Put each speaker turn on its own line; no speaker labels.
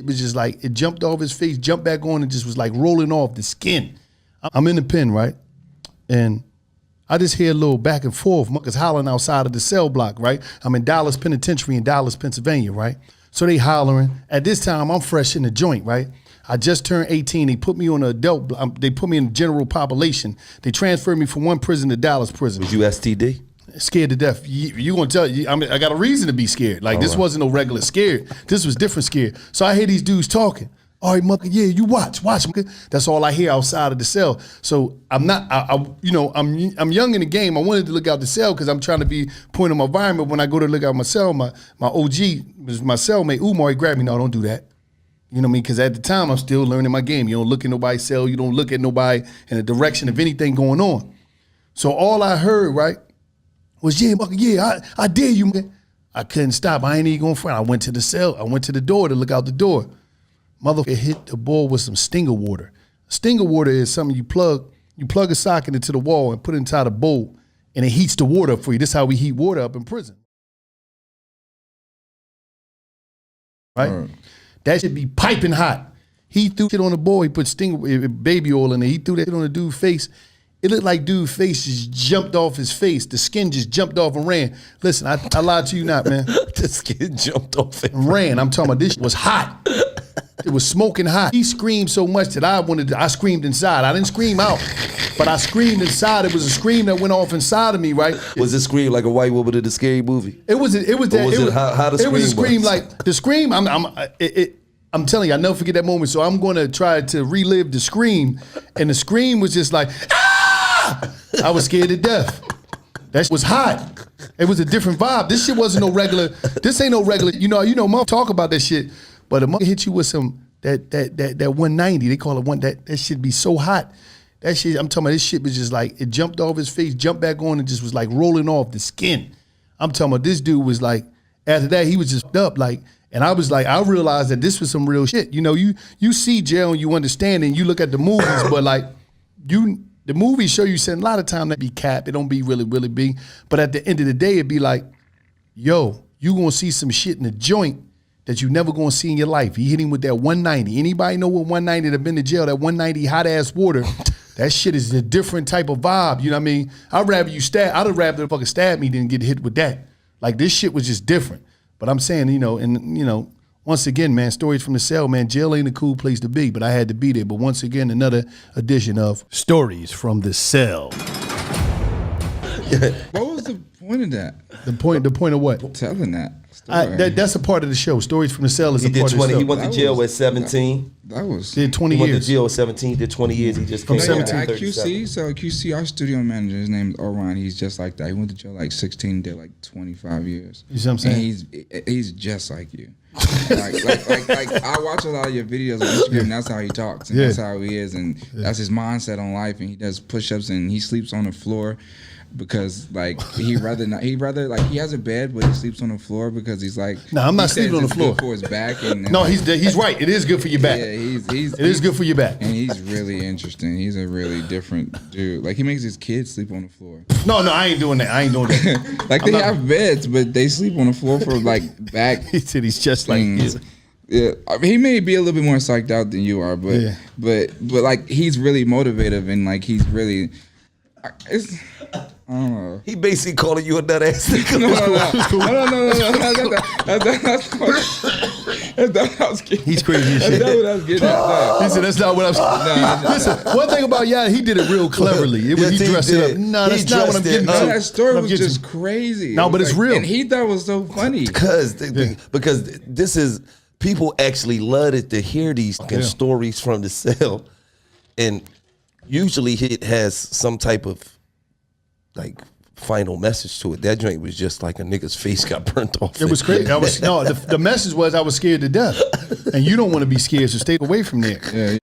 It was just like, it jumped off his face, jumped back on, and just was like rolling off the skin. I'm in the pen, right? And I just hear a little back and forth, muckers hollering outside of the cell block, right? I'm in Dollaz Penitentiary in Dollaz, Pennsylvania, right? So they hollering. At this time, I'm fresh in the joint, right? I just turned 18. They put me on an adult, they put me in the general population. They transferred me from one prison to Dollaz prison.
Was you STD?
Scared to death. You gonna tell you? I mean, I got a reason to be scared. Like, this wasn't no regular scared. This was different scared. So I hear these dudes talking. All right, mucker, yeah, you watch. That's all I hear outside of the cell. So I'm not, I'm young in the game. I wanted to look out the cell because I'm trying to be point of my environment. When I go to look out my cell, my OG, was my cellmate, Umar, he grabbed me. No, don't do that. You know what I mean? Because at the time, I'm still learning my game. You don't look at nobody's cell. You don't look at nobody in the direction of anything going on. So all I heard, right, was, yeah, mucker, yeah, I dare you, man. I couldn't stop. I ain't even going front. I went to the cell. I went to the door to look out the door. Motherfucker hit the ball with some stinger water. Stinger water is something you plug a socket into the wall and put it inside a bowl, and it heats the water up for you. This is how we heat water up in prison. Right? That should be piping hot. He threw it on the bowl. He put baby oil in it. He threw that on the dude's face. It looked like dude's face just jumped off his face. The skin just jumped off and ran. Listen, I lied to you not, man.
The skin jumped off and
ran. I'm talking about this shit was hot. It was smoking hot. He screamed so much that I screamed inside. I didn't scream out, but I screamed inside. It was a scream that went off inside of me, right?
Was it scream like a white woman in the scary movie?
It was a scream like the scream. I'm telling you, I'll never forget that moment. So I'm going to try to relive the scream, and the scream was just like, ah! I was scared to death. That shit was hot. It was a different vibe. This shit wasn't no regular. This ain't no regular. You know, mom talk about that shit. But a mother hit you with some that 190, they call it one, that shit be so hot. That shit, I'm talking about, this shit was just like, it jumped off his face, jumped back on, and just was like rolling off the skin. I'm talking about, this dude was like, after that, he was just up, like, and I was like, I realized that this was some real shit. You know, you see jail and you understand, and you look at the movies, but like, the movies show you saying a lot of time that be cap, it don't be really be, but at the end of the day, it'd be like, yo, you gonna see some shit in the joint that you never gonna see in your life. He hit him with that 190. Anybody know what 190 that been to jail, that 190 hot ass water, that shit is a different type of vibe, you know what I mean? I'd rather fucking stab me than get hit with that. Like, this shit was just different. But I'm saying, once again, man, stories from the cell, man, jail ain't a cool place to be, but I had to be there. But once again, another edition of Stories from the Cell.
What was the point of that?
The point of what?
Telling that story.
That's a part of the show. Stories from the Cell is a part of the show.
He went to jail at 17.
Did 20 years.
He went to jail at 17, did 20 years. He just came
From 17
at QC, so QC, our studio manager, his name is Orion. He's just like that. He went to jail like 16, did like 25 years.
You see what I'm saying?
And he's just like you. like I watch a lot of your videos on Instagram, and that's how he talks, and that's how he is, and that's his mindset on life, and he does push-ups, and he sleeps on the floor because like he has a bed, but he sleeps on the floor because he's like,
no, I'm not sleeping on the floor
for his back. And
no, he's right. It is good for your back.
Yeah, it
is good for your back.
And he's really interesting. He's a really different dude. Like, he makes his kids sleep on the floor.
No, I ain't doing that.
Like, they have beds, but they sleep on the floor for like back.
He said he's just like you.
Yeah, I mean, he may be a little bit more psyched out than you are, but like, he's really motivative, and like, he's really. I don't know.
He basically calling you a nut ass nigga.
No. That's not what I was getting.
He's crazy as shit.
That's not what I was getting at.
He said, that's not what I was. Listen, one thing about Yada, he did it real cleverly. He dressed it up. No, that's not what I'm getting to.
That story was just crazy.
No, but it's real.
And he thought it was so funny.
Because this is, people actually love it to hear these fucking stories from the cell. And usually it has some type of like final message to it. That joint was just like a nigga's face got burnt off.
It was crazy. The message was I was scared to death, and you don't want to be scared, so stay away from there.
Yeah.